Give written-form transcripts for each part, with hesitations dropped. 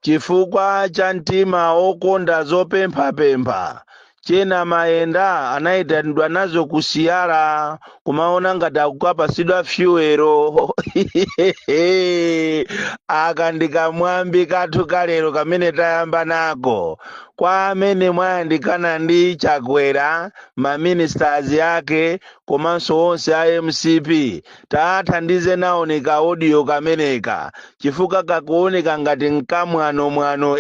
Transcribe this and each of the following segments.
chifukwa cha mtima okonda zopempha chena maenda anayitanidwa nazo kusiyala kumaona ngati akukapasidwa fyuwero aka ndikamwambi kathu kalero kamene tayamba nako kwa amene mwayandikana ndi Chakwera maministers yake komanso onse a MCP tathandize naoneka audio kameneka chifukwa kakuoneka ngati nkamwano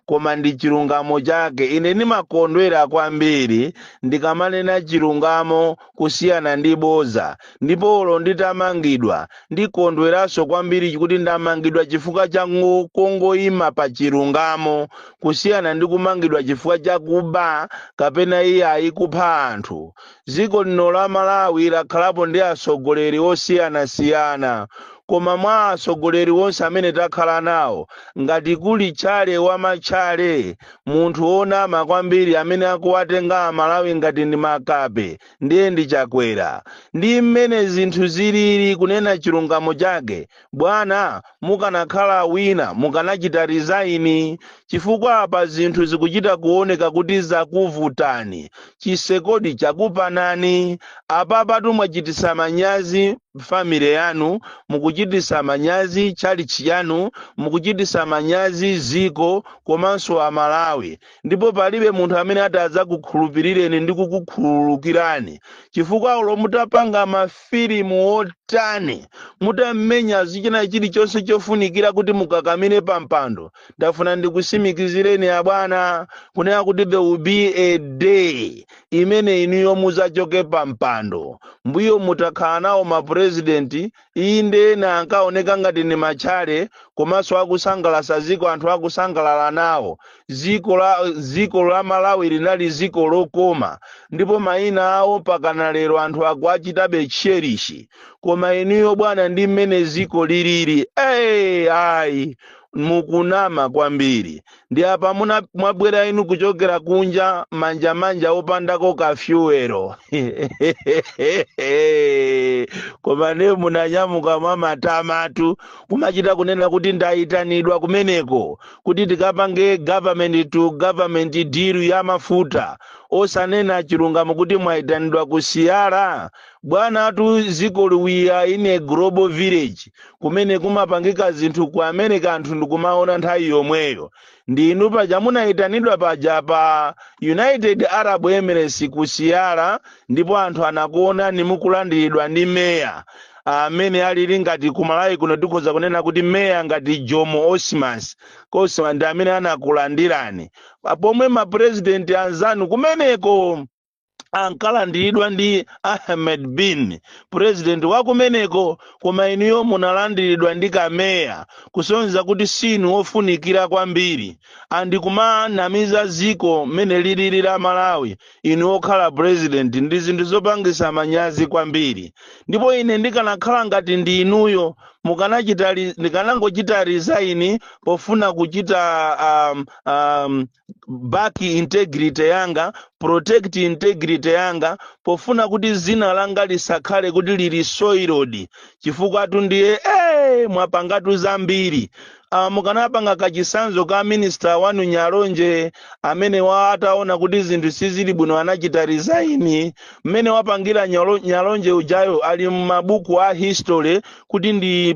koma ndi chilungamo chake. Ine ndimakondwera kwambiri ndikamanena chilungamo kusiyana ndi boza, ndipo olo nditamangidwa ndikondweranso kwambiri kuti ndamangidwa chifukwa cha kungoyima pa chilungamo kusiyana ndi kumangidwa chifukwa cha kuba kapena iye ayikupha anthu. Dziko lino la Malawi lakhalapo ndi atsogoleri osiyanasiyana, koma mwa atsogoleri onse amene takhala nawo ngati kuli chale wamachale munthu onama kwambiri amene akuwatenga Amalawi ngati ndi makape ndiye ndi Chakwera. Ndi mmene zinthu zilili kunena chilungamo chake, bwana mukanakhala wina mukanachita resign chifukwa apa zinthu zikuchita kuoneka kuti zakuvutani. Chisekodi chakupanani apapatu mwachitisa manyazi family yanu, mukuchitisa manyazi chalichi yanu, mukuchitisa manyazi ziko komanso Amalawi, ndipo palibe munthu amene ataza kukhulupirireni ndi kukukhululukirani chifukwa ulo mutapanga mafilimu otani mutammenya zichina chilichonse chofunikira kuti mukakamire pampando. Ndafuna ndikusimikizireni abwana kunena kuti there will be a day imene inuyo muzachoke pampando. Mbuyo mutakhala nawo mapresidenti inde na ankaoneka ngati ni machale komanso akusangalasa ziko anthu akusangalala nawo. Ziko la Malawi linali ziko lokoma ndipo mayina awo pakana lero anthu akuachitabe cherishi, koma inuyo bwana ndi mmene ziko lilili ayi mukunama kwambiri. Ndi apa mwabwera inu kuchokera kunja manja opandako kafyuwero koma ne munanyamuka mwa matamatu kumachita kunena kuti ndayitanidwa kumeneko kuti tikapange government to government deal ya mafuta, osanena chilungamo kuti mwayitanidwa kusiyala. Bwana atu ziko liwiya in a global village kumene kumapangika zinthu ku America anthu ndikumaona nthawi yomweyo. Ndi inu paja munayitanidwa paja pa United Arab Emirates kusiyala, ndipo anthu anakuona nimukulandiridwa ndi meya amene alili ngati kumalawi kuno tikhoza kunena kuti meya ngati Jomo Osmas Kosman ndi amene anakulandirani pomwe mapresidenti anzanu kumeneko ankalandiridwa ndi Ahmed Bin president wa kumeneko, koma inuyo munalandiridwa ndi kameya kusonyeza kuti sinu ofunikira kwambiri andi kumanamiza ziko mene lilili la Malawi inu okhala president. Ndi zinthu zopangisa manyazi kwambiri, ndipo ine ndikanakhala ngati ndi inuyo ndikanangochita resign pofuna kuchita back integrity yanga, protect integrity yanga, pofuna kuti zina langa lisakhale kuti lili soiled chifukwa atu ndiye mwapangatu zambiri. Mukanapanga kachisanzo ka minister wanu Nyalonje amene ataona kuti zinthu sizili bwino anachita resign. Mmene wapangira Nyalonje ujayo ali m'mabuku a history kuti ndi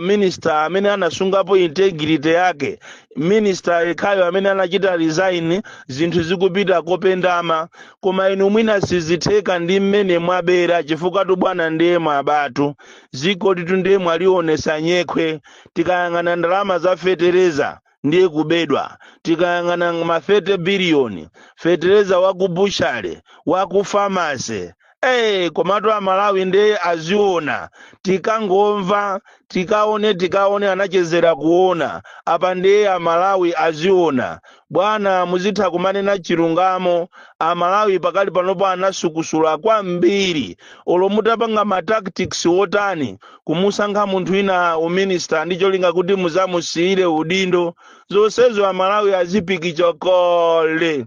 minister amene anasungapo integrity yake. Minister ekhayo amene anachita resign zinthu zikupita kopendama, koma inu mwina sizitheka ndi mmene mwabera chifukwa tu bwana ndiye mwabatu ziko litu ndiye mwalionesa nyekhwe. Tikayang'ana ndalama za fetereza ndiye kubedwa, tikayang'ana mafete billion fetereza wakubushale wakufamase komatu Amalawi ndiye aziona. Tikangomva tikaone anachezera kuona apa ndiye Amalawi aziona. Bwana muzitha kumanena chilungamo. Amalawi pakali panopo anasukusula kwambiri olo mutapanga ma tactics otani kumusankha munthu ina uminister ndi cholinga kuti muzamusiyire udindo. Zonsezo Amalawi azipikicha kole,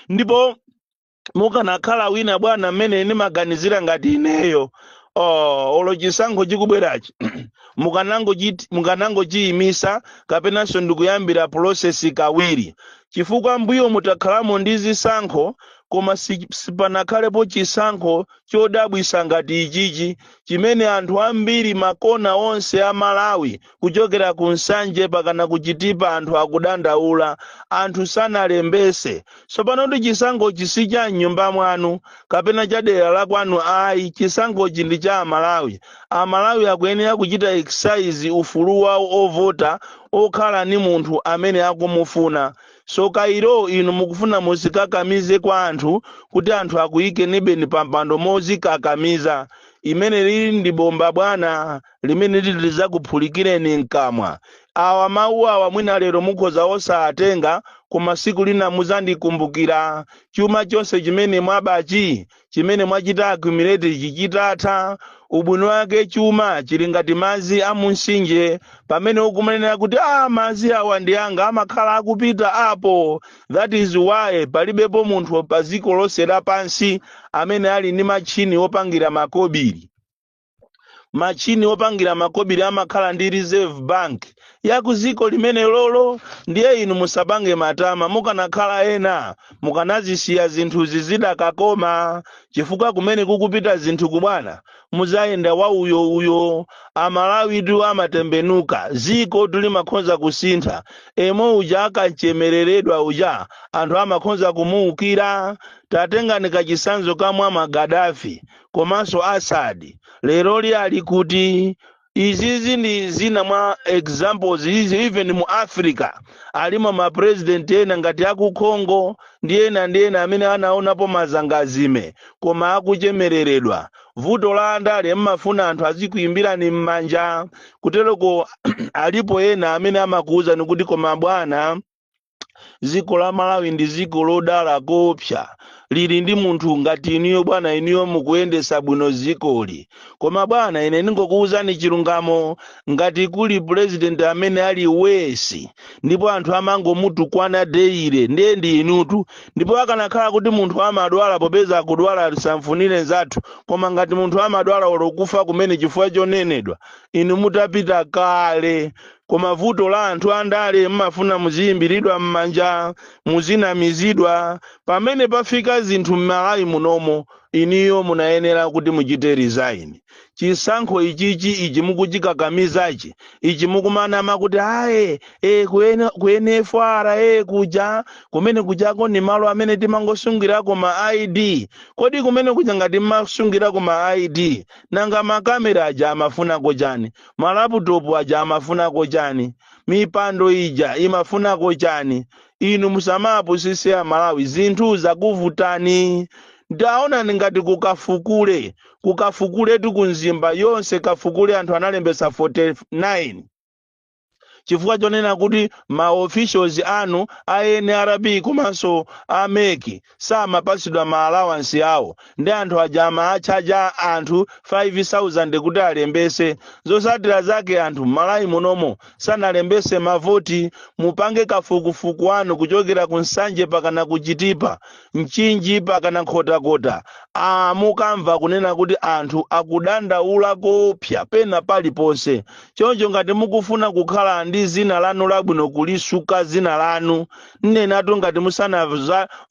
ndipo mukanakhala wina bwana mmene nimaganizira ngati ineyo olo chisankho chikubwerachi mukanango chiyimisa kapenanso ndikuyambira process kawiri chifukwa mbuyo mutakhalamo ndi zisankho koma sipanakhalepo chisankho chodabwisa ngati ichichi chimene anthu ambiri makona onse a Malawi kuchokera ku Nsanje pakana kuchitipa anthu akudandaula anthu sanalembese sopano ndi chisankho chisi cha nyumba mwanu kapena cha dera la kwanu ayi chisankhochi ndi cha Amalawi akuyenera kuchita exercise ufulu wawo ovota okhala ni munthu amene akumufuna so kairo inu mukufuna muzikakamize kwa anthu kuti anthu akuyike nibeni pampando mozikakamiza imene lili ndi bomba bwana limene lizakuphulikireni mkamwa awa mawu awa mwina lero mukhoza osatenga koma siku lina muzandikumbukira chuma chonse chimene mwabachi chimene mwachita accumulate chichitatha ubwino wake chuma chili ngati madzi a munsinje pamene ukumanena kuti madzi awa ndi anga amakhala akupita apo that is why palibepo munthu pa dziko lonse lapansi amene ali ndi machini opangira makobiri machini opangira makobiri amakhala ndi reserve bank ya kuziko limene lolo ndiye inu musabange matama mukanakhala ena mukanazisiya zinthu zizidakakoma chifukwa kumene kukupita zinthu kubwana muzayenda wa uyo Amalawi tu amatembenuka ziko tuli makhoza kusintha emo uja akachemereredwa uja anthu amakhoza kumuukira tatengani kachisanzo kamwa Gaddafi komanso Assad lero ali kuti izizi ndi zina mwa examples izi even mu Africa alimo ma president ena ngati aku Congo ndi ena amene anaonapo mazangazime koma akuchemereredwa vuto la andale mmafuna anthu azikuyimbirani mmanja kutereko alipo ena amene amakuuza nikuti koma bwana ziko la Malawi ndi ziko lodala kopsa lili ndi munthu ngati iniyo bwana iniyo mukuyendesa bwino zikoli koma bwana ine ningokuuzani chilungamo ngati kuli president amene ali wesi ndipo anthu amangomutukwana deire ndiye ndi inutu ndipo akanakhala kuti munthu amadwala popeza akudwala alisamfunire zathu koma ngati munthu amadwala olokufa kumene chifukwa chonenedwa inu mutapita kale koma vuto la anthu andale mmafuna muziyimbiridwa mmanja muzinamizidwa pamene pafika zinthu m'Malawi munomo iniyo munayenera kuti muchite resign chisankho ichi mukuchikakamizachi ichi mukumanama kuti kuyenefara kuja kumene kujako ni malo amene timangosungirako ma ID kodi kumene kuja ngati mmasungirako ma ID nanga makamera aja amafunako chani malaputopu aja amafunako chani mipando ija imafunako chani inu musamapusise Amalawi zinthu zakuvutani ndaona ngati kukafukule tukunzimba yonse kafukule anthu analembesa 49 chifukwa chonena kuti ma officials anu a NRB komanso a MEC samapasidwa ma allowance yawo ndi anthu ajama achaja anthu 5,000 kuti alembese zosatira zake anthu Malawi munomo sanalembese mavoti mupange kafukufuku anu kuchokera ku Nsanje pakana kuchitipa mchinji pakana nkhotakota mukamva kunena kuti anthu akudandaula kopsa pena paliponse choncho ngati mukufuna kukhala ndi zina lanu labwino kulisuka zina lanu nnenatu ngati musana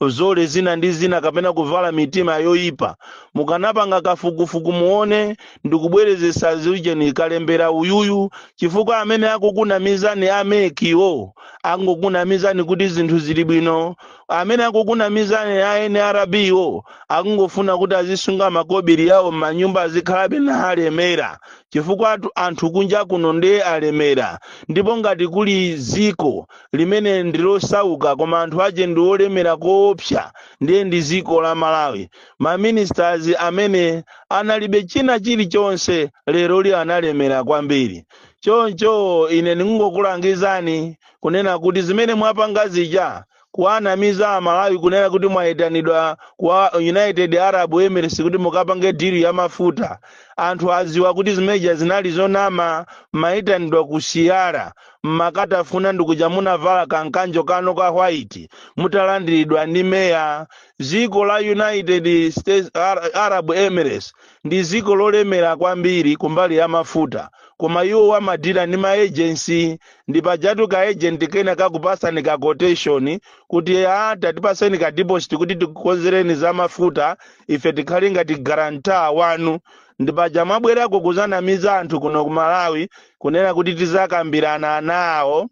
zole zina ndi zina kapena kuvala mitima yoyipa mukanapanga kafukufuku muone ndikubwerezesa zujeni kalembera uyuyu chifukwa amene akukunamizani amekiwo angokunamizani kuti zinthu zili bwino amene akukunamizani a NRBwo akungofuna kuti azisunga makobiri yawo manyumba azikhalabe na alemera chifukwa anthu kunja kuno ndi alemera ndipo ngati kuli ziko limene ndilosauka koma anthu aje ndi olemera kopsa ndiye ndi ziko la Malawi ma ministers amene analibe china chilichonse lero li analemera kwambiri choncho ine ningokulangizani kunena kuti zimene mwapanga zija kuanamiza Amalawi kunena kuti mwayitanidwa kwa United Arab Emirates kuti mukapange diri ya mafuta. Anthu aziwa kuti zimeja zinali zonama, mayitanidwa kusiyara mmakatafuna ndikuja munavala kankanjo kano ka white mutalandiridwa ndi meya. Ziko la United States Arab Emirates ndi ziko lolemera kwambiri kumbali ya mafuta, koma iwo amadira ndi ma agency, ndi pajatu ka agent kena kakupasani ka quotation kuti tatipaseni ka deposit kuti tikukonzereni za mafuta ife tikhali ngati guarantor wanu. Ndi paja mwabwerako kuzanamiza anthu kuno ku Malawi kunena kuti tizakambirana nawo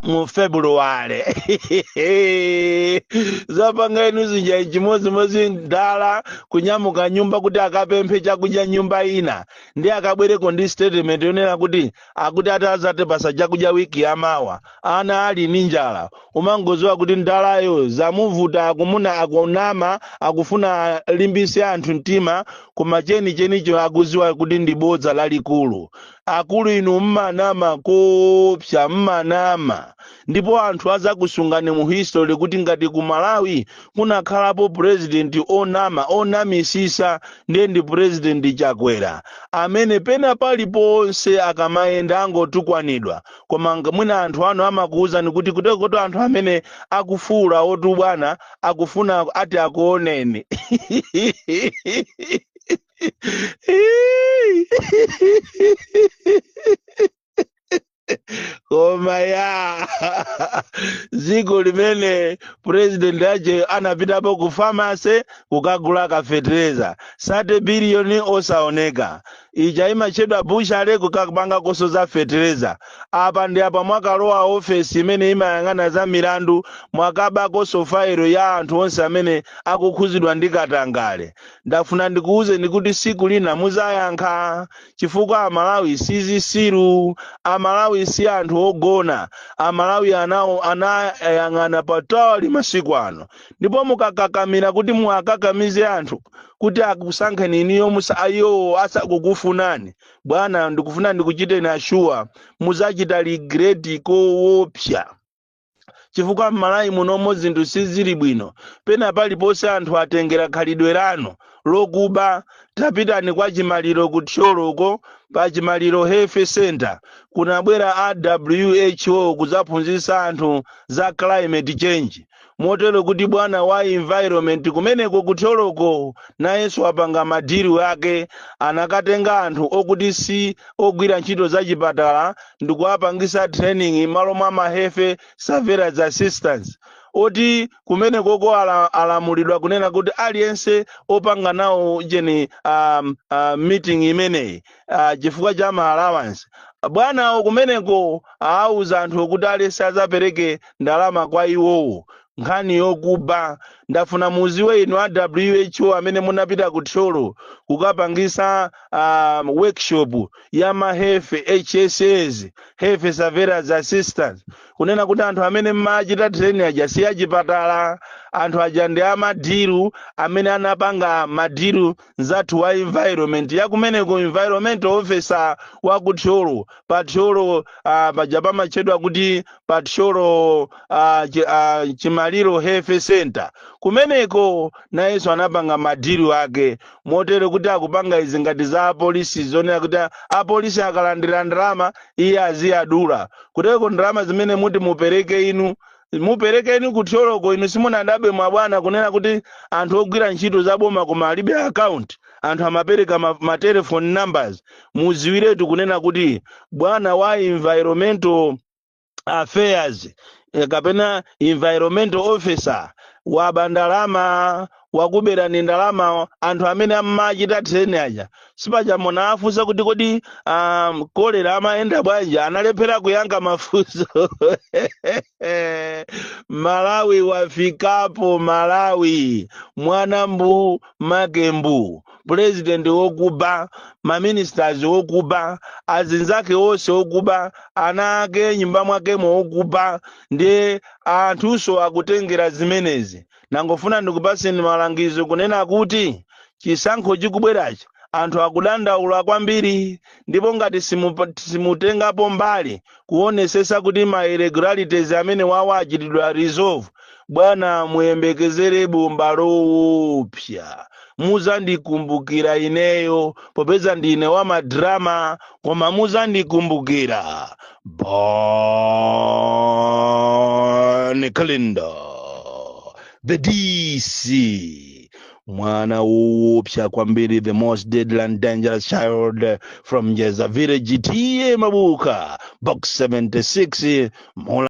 mu February. Zapanga inu zinja chimodzi ndala kunyamuka nyumba kuti akapemphe chakudya nyumba ina ndi akabwereko ndi statement yonena kuti akuti atazate pasa chakudya wiki yamawa ana ali ninjala. Umangoziwa kuti ndalayo zamuvuta akumuna akunama akufuna limbise anthu mtima, koma chenicho akuziwa kuti ndi bodza lalikulu. Akulu inu mmanama kopsa mmanama, ndipo anthu azakusungani mu history kuti ngati ku Malawi kunakhalapo president onamisisa ndiye ndi president Chakwera, amene pena paliponse akamayenda angotukwanidwa. Koma mwina anthu anu amakuwuzani kuti kutekoto anthu amene akufuula otu bwana akufuna ati akuoneni. Koma ya ziko limene president aje anapitapo ku pharmacy kukagula kafetereza 30 billion osaoneka. Ija imachedwa bushale kukapanga koso za fetereza. Apa ndi apa mwakalowa office imene imayang'ana za milandu mwakaba koso file ya anthu onse amene akukhuzidwa ndi katangale. Ndafuna ndikuuze ndikuti siku lina muzayankha, chifukwa Amalawi sizisiru, Amalawi si anthu ogona, Amalawi anayang'ana patali masiku ano. Ndipo mukakakamira kuti muakakamize anthu kuti akusankheni iniyo musayo asakukufunani, bwana ndikufuna ndikuchite na sure muzachita regret koopsa. Chifukwa Malawi munomo zinthu sizili bwino, pena paliponse anthu atengera khalidwe lano lokuba. Tapitani kwa Chimaliro kuthyoloko, pa Chimaliro Health Center kunabwera WHO kuzaphunzitsa anthu za climate change. Motero kuti bwana wa environment kumeneko kuthyoloko nayenso apanga madiri ake, anakatenga anthu okuti si ogwira ntchito za chipatala ndikuapangisa training malo mwa ma health surveillance assistance. Oti kumene koko alamulidwa kunena kuti aliyense opanga nawo jeni meeting imeneyi chifukwa cha ma allowance. Bwana kumeneko auza anthu okuti aliyense azapereke ndalama kwa iwowo. Nkhani yokuba ndafuna muziwe inu a WHO amene munapita kuthyolo kukapangisa workshop ya ma health HSS, health surveillance assistance, kunena kuti anthu amene mmachita training aja si achipatala, anthu aja ndi amadiru amene anapanga madiru nzathu wa environment ya kumeneko environment officer wa kuthyolo. Pathyolo paja pamachedwa kuti pathyolo Chimaliro Health Center. Kumeneko nayenso anapanga madiru ake, motero kuti akupanga izi ngati za apolisi zonena kuti apolisi akalandira ndalama iye aziyadula. Kuteko ndalama zimene muti mupereke inu kuthyoloko inu simunadabe mwabwana kunena kuti anthu ogwira ntchito zaboma koma alibe account, anthu amapereka ma telephone numbers. Muziwiretu kunena kuti bwana wa environmental affairs kapena environmental officer waba ndalama wakubera ni ndalama anthu amene amachita training aja. Sipaja mona afunsa kuti kodi kolera amaenda bwanji, analephera kuyankha mafunso. Malawi wafikapo, Malawi mwana mbu makembu, president wokuba, maministers wokuba, azinzake wose wokuba, ana ake nyumba mwakemo wokuba, ndi anthuso akutengera zimenezi. Nangofuna ndikupaseni malangizo kunena kuti chisankho chikubweracho anthu akudandaula kwambiri, ndipo ngati simutengapo mbali kuonesesa kuti ma irregularities amene wawo achitidwa resolve, bwana muyembekezere bumba lowopsa muzandikumbukira ineyo popeza ndine wa madrama koma muzandikumbukira Bonnie Calendar the DC mwana woopsa kwambiri the most deadly and dangerous child from Jeza Village tiye mabuka box 76